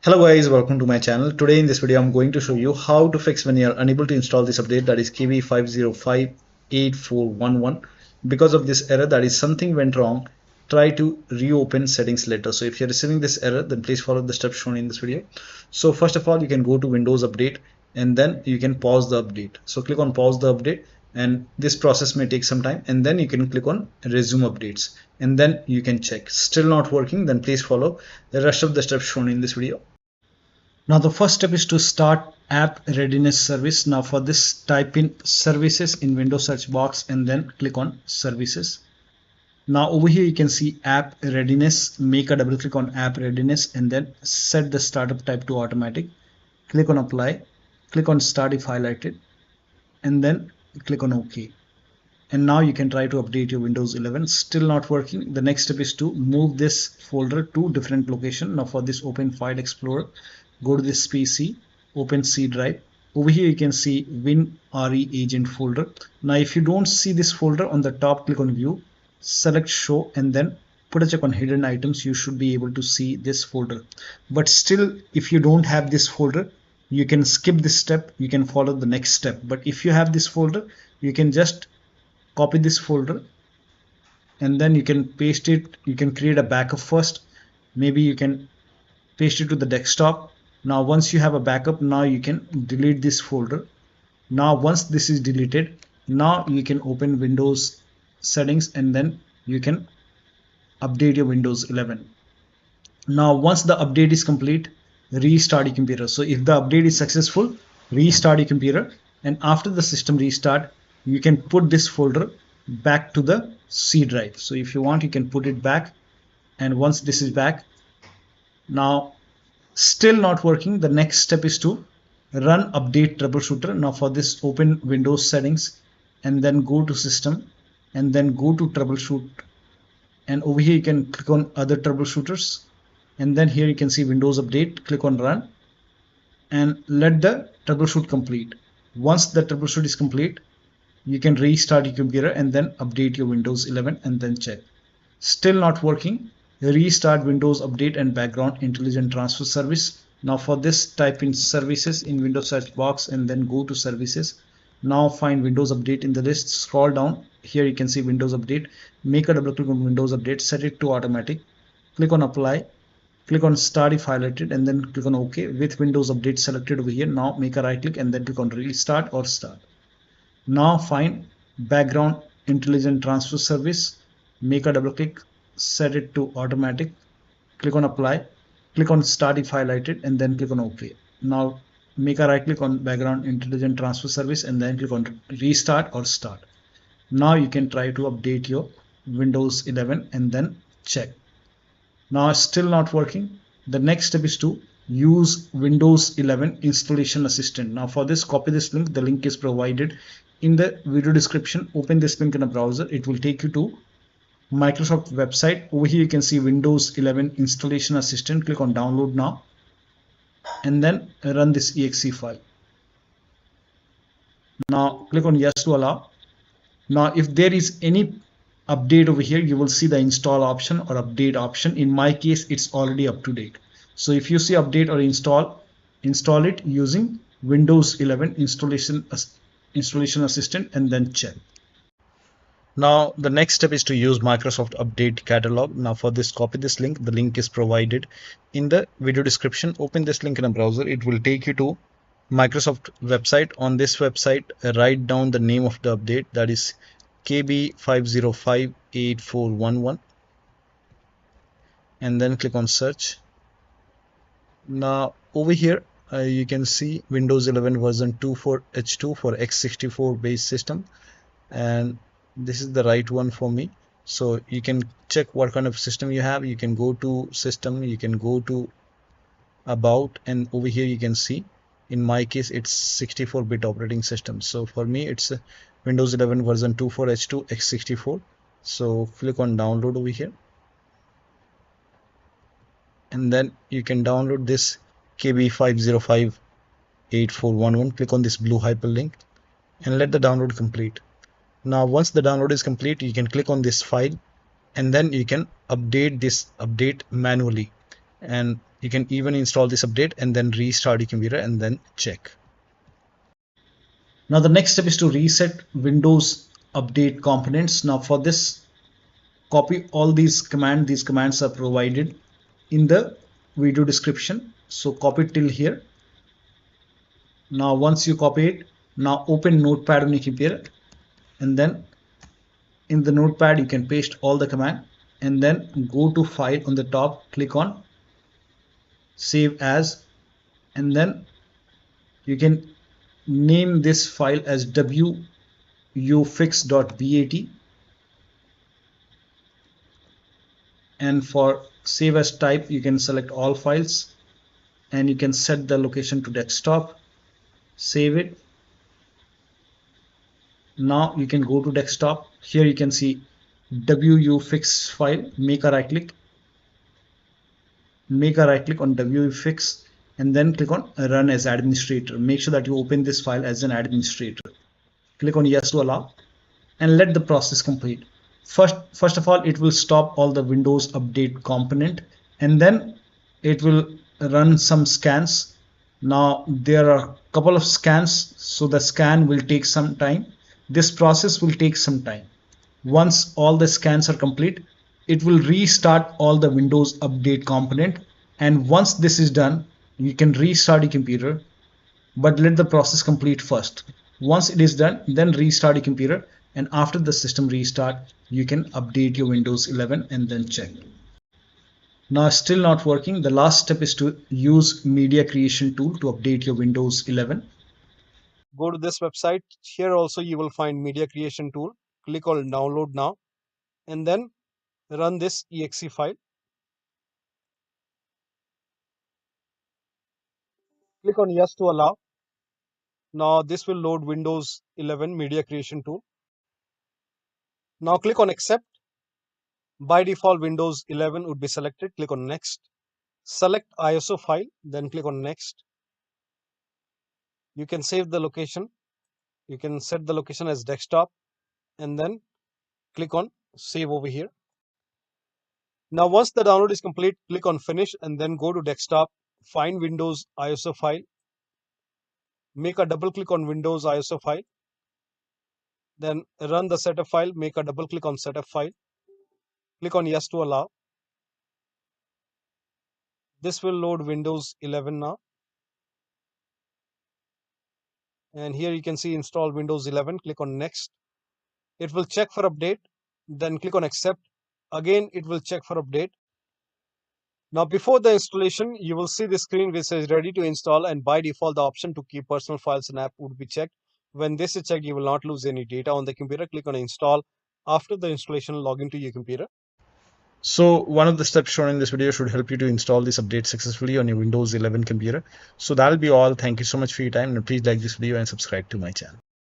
Hello guys, welcome to my channel. Today in this video I'm going to show you how to fix when you're unable to install this update, that is KB5058411. Because of this error, that is something went wrong, try to reopen settings later. So if you're receiving this error, then please follow the steps shown in this video. So first of all, you can go to Windows Update and then you can pause the update. So click on pause the update, and this process may take some time, and then you can click on resume updates and then you can check. Still not working, then please follow the rest of the steps shown in this video. Now the first step is to start app readiness service. Now for this, type in services in Windows search box and then click on services. Now over here you can see app readiness. Make a double click on app readiness and then set the startup type to automatic. Click on apply, click on start if highlighted, and then click on OK. And now you can try to update your Windows 11. Still not working. The next step is to move this folder to different location. Now for this, open File Explorer, go to this PC, open C drive. Over here you can see WinREAgent folder. Now if you don't see this folder on the top, click on view, select show, and then put a check on hidden items. You should be able to see this folder. But still, if you don't have this folder, you can skip this step, you can follow the next step. But if you have this folder, you can just copy this folder and then you can paste it. You can create a backup first. Maybe you can paste it to the desktop. Now once you have a backup, now you can delete this folder. Now once this is deleted, now you can open Windows settings and then you can update your Windows 11. Now once the update is complete, restart your computer. So if the update is successful, restart your computer, and after the system restart, you can put this folder back to the C drive. So if you want, you can put it back, and once this is back, now still not working, the next step is to run update troubleshooter. Now for this, open Windows settings and then go to system and then go to troubleshoot, and over here you can click on other troubleshooters, and then here you can see Windows update. Click on run and let the troubleshoot complete. Once the troubleshoot is complete, you can restart your computer and then update your Windows 11 and then check. Still not working, restart Windows Update and Background Intelligent Transfer Service. Now for this, type in services in Windows search box and then go to services. Now find Windows Update in the list, scroll down, here you can see Windows Update. Make a double click on Windows Update, set it to automatic, click on apply, click on start if highlighted, and then click on OK. With Windows Update selected over here, now make a right click and then click on restart or start. Now find Background Intelligent Transfer Service, make a double click, set it to automatic, click on apply, click on start if highlighted, and then click on OK. Now make a right click on Background Intelligent Transfer Service and then click on restart or start. Now you can try to update your Windows 11 and then check. Now still not working. The next step is to use Windows 11 installation assistant. Now for this, copy this link. The link is provided in the video description. Open this link in a browser. It will take you to Microsoft website. Over here you can see Windows 11 installation assistant. Click on download now and then run this exe file. Now click on yes to allow. Now if there is any update over here, you will see the install option or update option. In my case, it's already up to date. So if you see update or install it using Windows 11 installation assistant and then check. Now the next step is to use Microsoft Update Catalog. Now for this, copy this link. The link is provided in the video description. Open this link in a browser. It will take you to Microsoft website. On this website, write down the name of the update, that is KB5058411, and then click on search. Now over here you can see Windows 11 version 2.4H2 for x64 based system, and this is the right one for me. So you can check what kind of system you have. You can go to system, you can go to about, and over here you can see, in my case it's 64-bit operating system. So for me it's Windows 11 version 2.4H2 x64. So click on download over here, and then you can download this KB5058411. Click on this blue hyperlink and let the download complete. Now once the download is complete, you can click on this file and then you can update this update manually, and You can even install this update and then restart your computer and then check. Now the next step is to reset Windows update components. Now for this, copy all these commands. These commands are provided in the video description. So copy it till here. Now once you copy it, now open Notepad on your computer, and then in the Notepad you can paste all the command, and then go to File on the top, click on Save As, and then you can name this file as wuauserv.bat, and for save as type you can select all files, and you can set the location to desktop. Save it. Now you can go to desktop. Here you can see wuauserv file. Make a right click on wuauserv and then click on Run as Administrator. Make sure that you open this file as an administrator. Click on Yes to allow and let the process complete. First of all, it will stop all the Windows update component, and then it will run some scans. Now there are a couple of scans, so the scan will take some time. This process will take some time. Once all the scans are complete, it will restart all the Windows update component, and once this is done, you can restart your computer, but let the process complete first. Once it is done, then restart your computer, and after the system restart, you can update your Windows 11 and then check. Now still not working. The last step is to use media creation tool to update your Windows 11. Go to this website. Here also you will find media creation tool. Click on download now and then run this exe file. Click on yes to allow. Now this will load Windows 11 media creation tool. Now click on accept. By default Windows 11 would be selected. Click on next. Select ISO file, then click on next. You can save the location. You can set the location as desktop and then click on save over here. Now once the download is complete, click on finish and then go to desktop, find Windows ISO file, make a double click on Windows ISO file, then run the setup file, make a double click on setup file, click on yes to allow. This will load Windows 11 now. And here you can see install Windows 11, click on next. It will check for update, then click on accept. Again, it will check for update. Now before the installation, you will see the screen which says ready to install, and by default the option to keep personal files and app would be checked. When this is checked, you will not lose any data on the computer. Click on install. After the installation, log into your computer. So one of the steps shown in this video should help you to install this update successfully on your Windows 11 computer. So that'll be all. Thank you so much for your time, and please like this video and subscribe to my channel.